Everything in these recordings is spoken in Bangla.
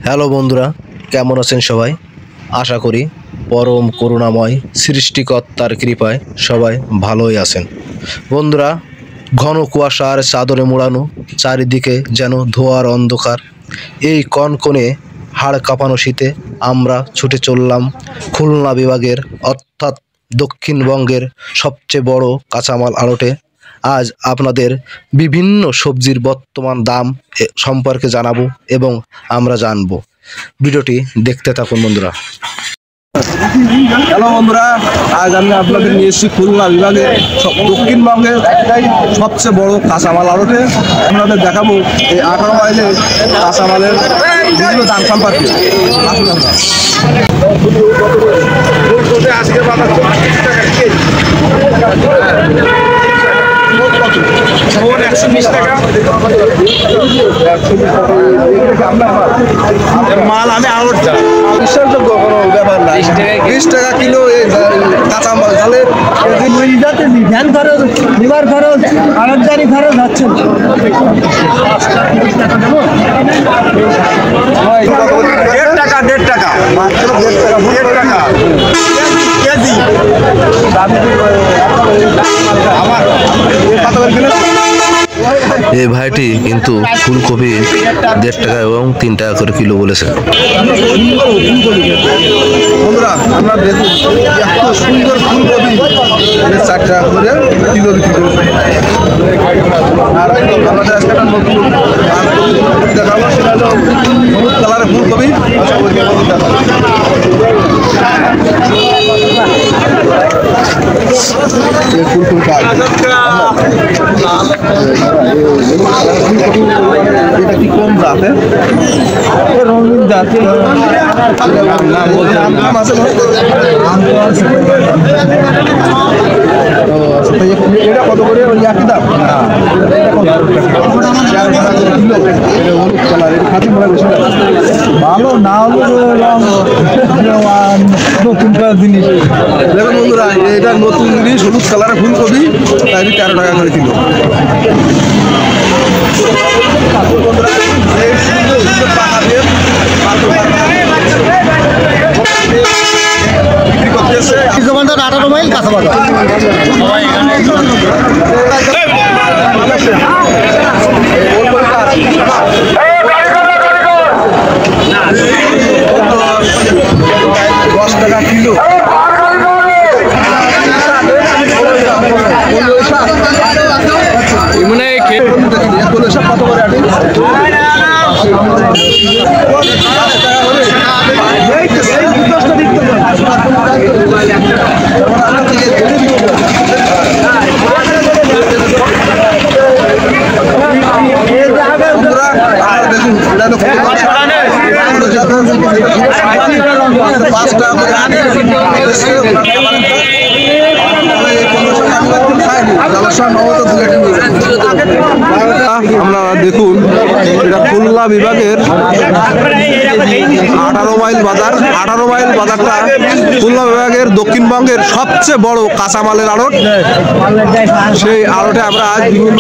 হ্যালো বন্ধুরা, কেমন আছেন সবাই? আশা করি পরম করুণাময় সৃষ্টিকর্তার কৃপায় সবাই ভালোই আছেন। বন্ধুরা, ঘন কুয়াশার চাদরে মোড়ানো, চারিদিকে যেন ধোঁয়ার অন্ধকার। এই কনকনে হাড় কাঁপানো শীতে আমরা ছুটে চললাম খুলনা বিভাগের অর্থাৎ দক্ষিণবঙ্গের সবচেয়ে বড় কাঁচামাল আড়তে। আজ আপনাদের বিভিন্ন সবজির বর্তমান দাম সম্পর্কে জানাবো এবং আমরা জানবো। ভিডিওটি দেখতে থাকুন বন্ধুরা। হ্যালো বন্ধুরা, আজ আমি আপনাদের নিয়ে এসেছি খুলনা বিভাগের দক্ষিণবঙ্গের সবচেয়ে বড় কাঁচামাল আড়তে। আপনাদের দেখাবো এই 18 মাইলের কাঁচামালের বিভিন্ন দাম সম্পর্কে। আসুন আমরা। আজকে বাজার 120 টাকা মাল। আমি আড়ত বিশ্বাসযোগ্য কোনো ব্যাপার না। 20 টাকা কিলো কাঁচা মাল তাহলে ধ্যান খরচ, লিভার খরচ, আড়তদারি খরচ হচ্ছে। 1.5 টাকা মাত্র 1.5 টাকা কেজি। আমার এই ভাইটি কিন্তু ফুলকপি 1.5 টাকা এবং 3 টাকা করে কিলো বলেছে। বন্ধুরা, আমরা দেখুন এত সুন্দর ফুলকপি 4 টাকা করে কিলো বিক্রি করছে। আর আমাদের আজকে একটা নতুন দেখাবো, সেটা হলো হলুদ কালারের ফুলকপি। এটা কি কোন জাতের? রঙিন জাতের নাম আছে। এটা কত করে? ওই একই দাম? ভালো না হলে নতুনকার জিনিস। দেখুন বন্ধুরা, এটা নতুন জিনিস, হলুদ কালারের ফুলকপি, তাই 13 টাকা করে কিলো। বন্ধুরা, 18 মাইল কাঁচা বাজার। টাকা কিলো। কত করে? আমরা দেখুন, এটা খুলনা বিভাগের 18 মাইল বাজার। 18 মাইল বাজারটা খুলনা বিভাগের দক্ষিণবঙ্গের সবচেয়ে বড় কাঁচামালের আড়ত। সেই আড়তে আমরা আজ বিভিন্ন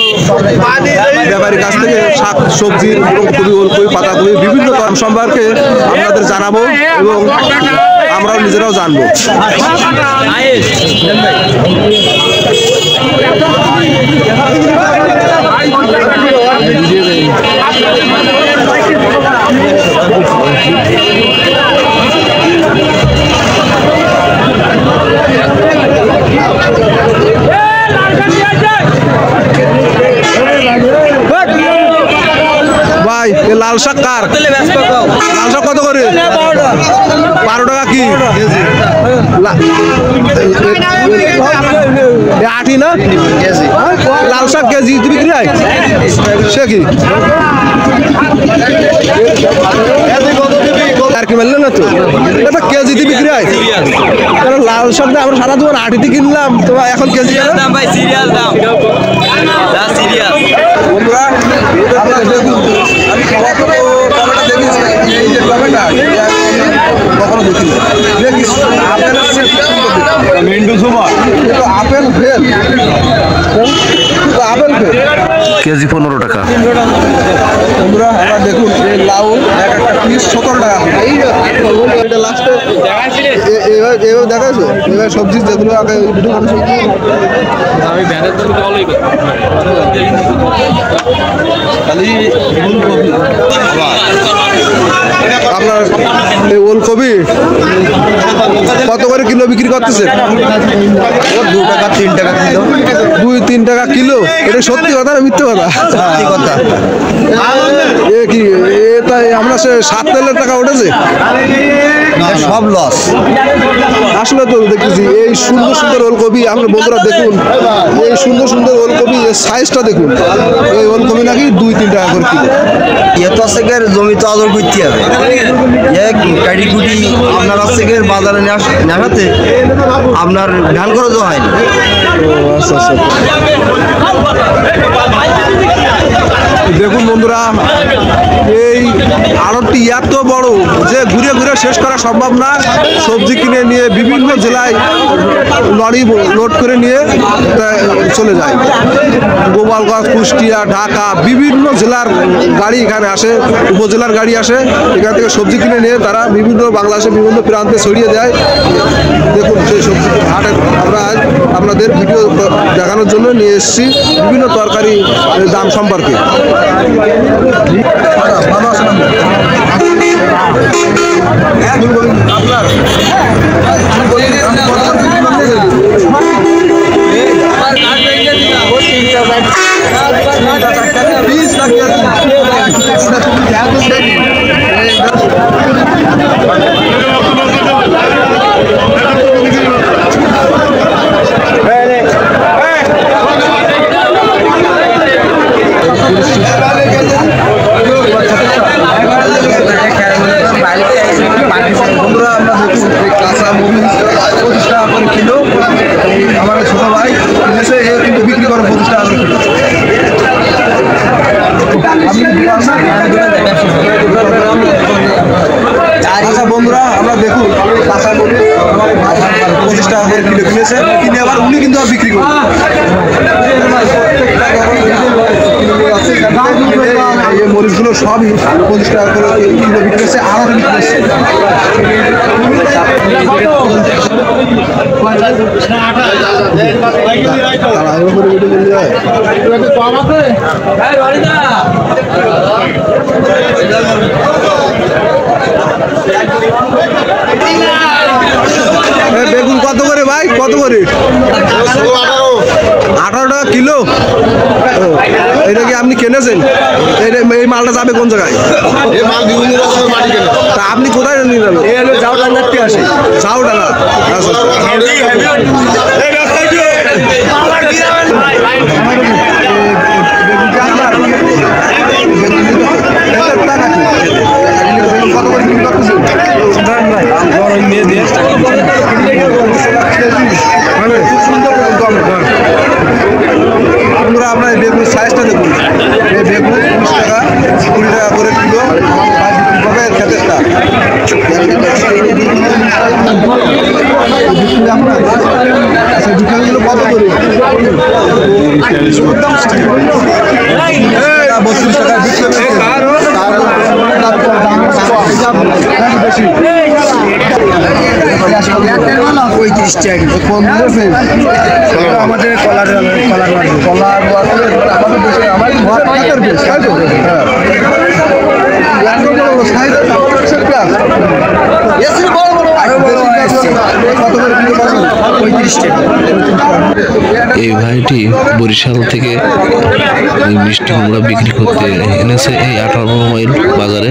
ব্যাপারীর কাছ থেকে শাক সবজি, ফুলকপি, ওলকপি, পাতাকপি বিভিন্ন দাম সম্পর্কে আপনাদের জানাবো এবং আমরাও নিজেরাও জানবো। ভাই, লাল শাক কার? লাল শাক কত করে? 12 টাকা কি? আঠি না লাল শাক কেজি বিক্রি হয়? সে কি আর কি বললেন না তো, এটা কেজি দিয়ে বিক্রি হয়। কারণ লাল শাকটা আমরা সারা জীবন আটিতে কিনলাম, তো এখন কেজি দাম ভাই, সিরিয়াল দাম। বন্ধুরা, আমি কখনো দেখিনি। Apple fail, apple fail KG 15 টাকা। বন্ধুরা, আমরা দেখুন এই লাউ এক একটা পিস 17 টাকা। এটা লাস্টে এবার দেখাইছো এবার সবজি যেগুলো আগে ভিডিও করেছো আপনার এই ওলকপি কত করে কিলো বিক্রি করতেছে? 2 টাকা 3 টাকা কিলো। 2-3 টাকা কিলো। এটা সত্যি কথা না মিথ্যে কথা? সত্যি কথা। এ কি তাই আমরা সে 7 তেলের টাকা উঠেছে সব লস। আসলে তো দেখতেছি এই সুন্দর সুন্দর ওলকপি আমরা বন্ধুরা দেখুন এই সুন্দর সুন্দর ওলকপি এর সাইজটা দেখুন এই ওলকপি নাকি 2-3 টাকা করে কিলো এত থেকে জমি তো আদর করতে হবে এক কাটি কুটি আপনার থেকে বাজারে নেওয়াতে আপনার ধান খরচও হয় না। আচ্ছা আচ্ছা দেখুন বন্ধুরা এই আড়তটি এত বড় যে ঘুরে ঘুরে শেষ করা সম্ভব না সবজি কিনে নিয়ে বিভিন্ন জেলায় লরি লোড করে নিয়ে চলে যায় গোপালগঞ্জ কুষ্টিয়া ঢাকা বিভিন্ন জেলার গাড়ি এখানে আসে উপজেলার গাড়ি আসে এখান থেকে সবজি কিনে নিয়ে তারা বিভিন্ন বাংলাদেশের বিভিন্ন প্রান্তে ছড়িয়ে দেয় দেখুন সেই সবজি হাটে আমরা আজ আপনাদের ভিডিও দেখানোর জন্য নিয়ে এসেছি বিভিন্ন তরকারি দাম সম্পর্কে ভালো আছেন কাঁচা মরিচ 25 টাকা করে কিলো আমার ছোট ভাই কিনেছে এ কিন্তু বিক্রি করে 25 টাকা করে কিলো আচ্ছা বন্ধুরা আমরা দেখুন কাঁচা মরিচ আমার ভাই 25 টাকা করে কিলো কিনেছে কিনে আবার উনি কিন্তু বিক্রি করে এই মরিচগুলো সবই 25 টাকা করে কিলো বিক্রি করছে আরও বিক্রি করছে বেগুন কত করে ভাই কত করে 18 টাকা কিলো এটা কি আপনি কিনেছেন এই মালটা যাবে কোন জায়গায় তা আপনি কোথায় নিয়ে যাবেন ঝাউডাঙ্গাতে আসে ঝাউডাঙ্গা বন্ধুরা আপনার এই বেগুনের সাইজটা দেখুন এই বেগুন 20 টাকা 20 টাকা করে কিলো হবে ক্ষেতেরটা আপনার বিক্রিগুলো কত করে 32 টাকা বেশি 35 টাকা আমাদের কলার আমাদের বেশ তাই তো এই ভাইটি বরিশাল থেকে মিষ্টি কুমড়া বিক্রি করতে এনেছে এই 18 মাইল বাজারে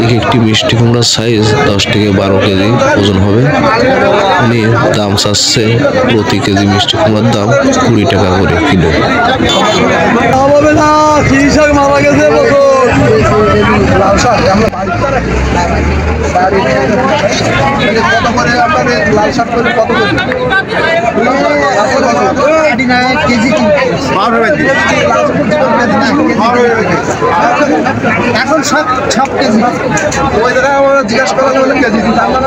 এক একটি মিষ্টি কুমড়ার সাইজ 10 থেকে 12 কেজি ওজন হবে উনি দাম চাচ্ছে প্রতি কেজি মিষ্টি কুমড়ার দাম 20 টাকা করে কিলো কত করে আপনাদের লাল শাক করে কত করে কেজি এখন সব কেজি ওই জায়গায় আমরা জিজ্ঞাসা করলাম বলে কেজি দিন আমরা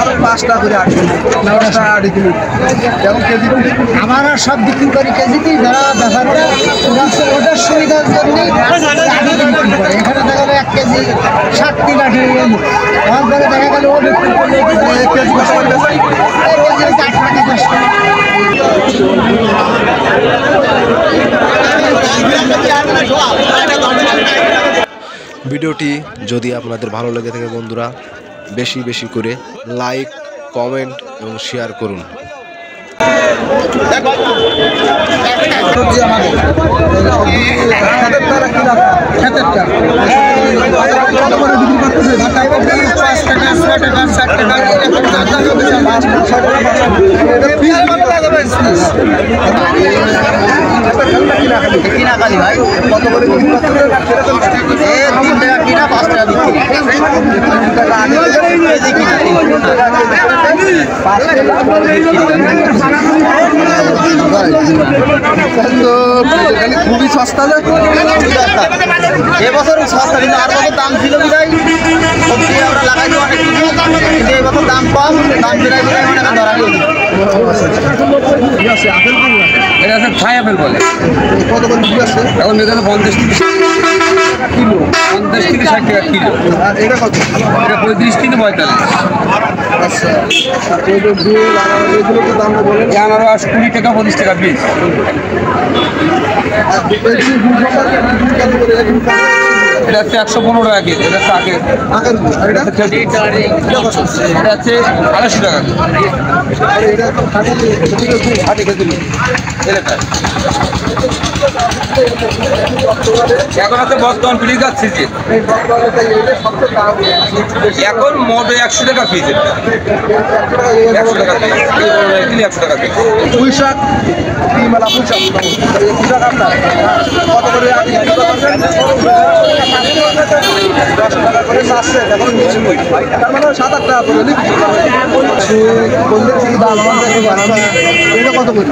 আরো 5 টাকা করে 8 টাকা 8 দিন যেমন কেজি আমরা সব বিক্রি করি কেজিতে, যারা ব্যাপারটা ওদের সুবিধার জন্য এখানে দেখা গেলো 1 কেজি 60 টাকা আমার পরে দেখা গেল ও বিক্রি করলে কেজি কত করে বেচে? কেজি 8 টাকা 10 টাকা। ভিডিওটি যদি আপনাদের ভালো লেগে থাকে বন্ধুরা, বেশি বেশি করে লাইক, কমেন্ট এবং শেয়ার করুন। কিনাকালি ভাই কত করে বিক্রি করতেছে? 3 টাকা কিনা 5 টাকা বিক্রি। খুবই সস্তা এবছর সস্তা, কিন্তু আর বছর দাম ছিল বিদায় সবজি আমরা লাগাইছি অনেক কিছু, কিন্তু এবছর দাম কম, দাম বিদায় বিদায় মানে ধরা নেই। এটা আছে থাই আপেল বলে। কত করে বিক্রি আছে? এখন এটা 50 থেকে কিলো, 50 থেকে 60 টাকা কিলো। আর এটা কত? এটা 35 থেকে 45। আচ্ছা, এগুলো তো দামটা বলেন। এই আনারস 20 টাকা 25 টাকা পিস। এটা হচ্ছে 115 টাকা কেজি। এটা হচ্ছে আগে এটা হচ্ছে 250 টাকা। এখন আছে বর্তমান ফ্রিজ আছে যে এখন মোট 100 টাকা পিস। 100 টাকা পিস, 100 টাকা পিস। পুঁই শাক কি মেলা পুঁই শাক পুঁই শাক আপনার কত করে আপনি বিক্রি করছেন? 10 টাকা করে চাচ্ছে এখন তার মানে 7-8 টাকা করে বিক্রি করবেন। এটা কত করে?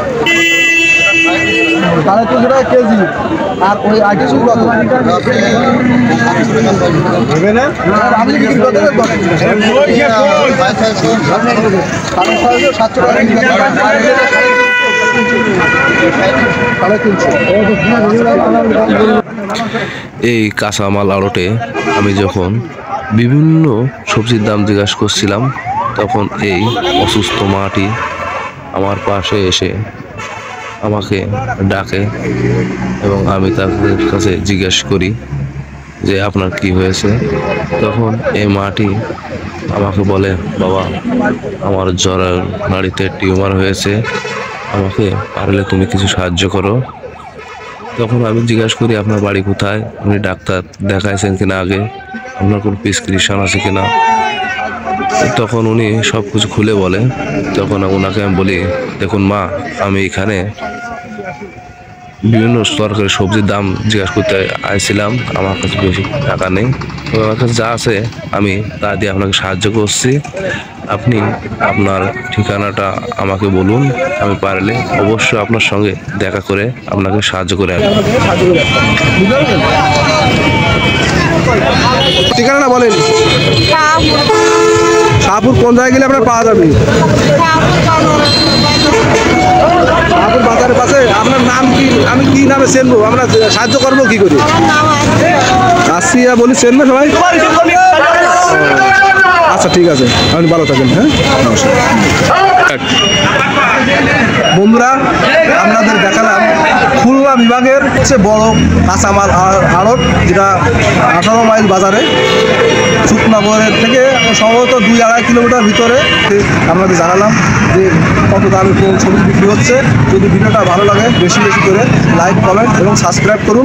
350 টাকা কেজি। আর ওই আগে শুধু কত আপনি বিক্রি করতে 700 টাকা এই কাঁচামাল আড়তে আমি যখন বিভিন্ন সবজির দাম জিজ্ঞাসা করছিলাম, তখন এই অসুস্থ মাটি আমার পাশে এসে আমাকে ডাকে এবং আমি তার কাছে জিজ্ঞেস করি যে আপনার কি হয়েছে। তখন এই মাটি আমাকে বলে, বাবা আমার জ্বরের নাড়িতে টিউমার হয়েছে, আমাকে পারলে তুমি কিছু সাহায্য করো। তখন আমি জিজ্ঞাসা করি আপনার বাড়ি কোথায়, উনি ডাক্তার দেখাইছেন কিনা আগে, আপনার কোনো প্রেসক্রিপশন আছে কিনা। তখন উনি সব কিছু খুলে বলে। তখন ওনাকে আমি বলি, দেখুন মা, আমি এখানে বিভিন্ন সরকারি সবজির দাম জিজ্ঞাসা করতে আইছিলাম, আমার কাছে বেশি টাকা নেই, তবে আমার কাছে যা আছে আমি তা দিয়ে আপনাকে সাহায্য করছি। আপনি আপনার ঠিকানাটা আমাকে বলুন, আমি পারলে অবশ্যই আপনার সঙ্গে দেখা করে আপনাকে সাহায্য করে আনবো। ঠিকানা বলেন। শাহপুর কোন জায়গায় গেলে আপনার পাওয়া যাবে? শাহপুর বাজারের পাশে। আপনার নাম কি? আমি কি নামে চেনবো? আমরা সাহায্য করবো কি করে? আসিয়া বলি চেনবে সবাই? আচ্ছা ঠিক আছে, আপনি ভালো থাকেন। হ্যাঁ, নমস্কার। বন্ধুরা, আপনাদের দেখালাম খুলনা বিভাগের সবচেয়ে বড় কাঁচামাল আড়ত, যেটা 18 মাইল বাজারে সুকনগরের থেকে সম্ভবত 2-2.5 কিলোমিটার ভিতরে। আপনাদের জানালাম যে কত দামে কোন সবজি বিক্রি হচ্ছে। যদি ভিডিওটা ভালো লাগে বেশি বেশি করে লাইক, কমেন্ট এবং সাবস্ক্রাইব করুন।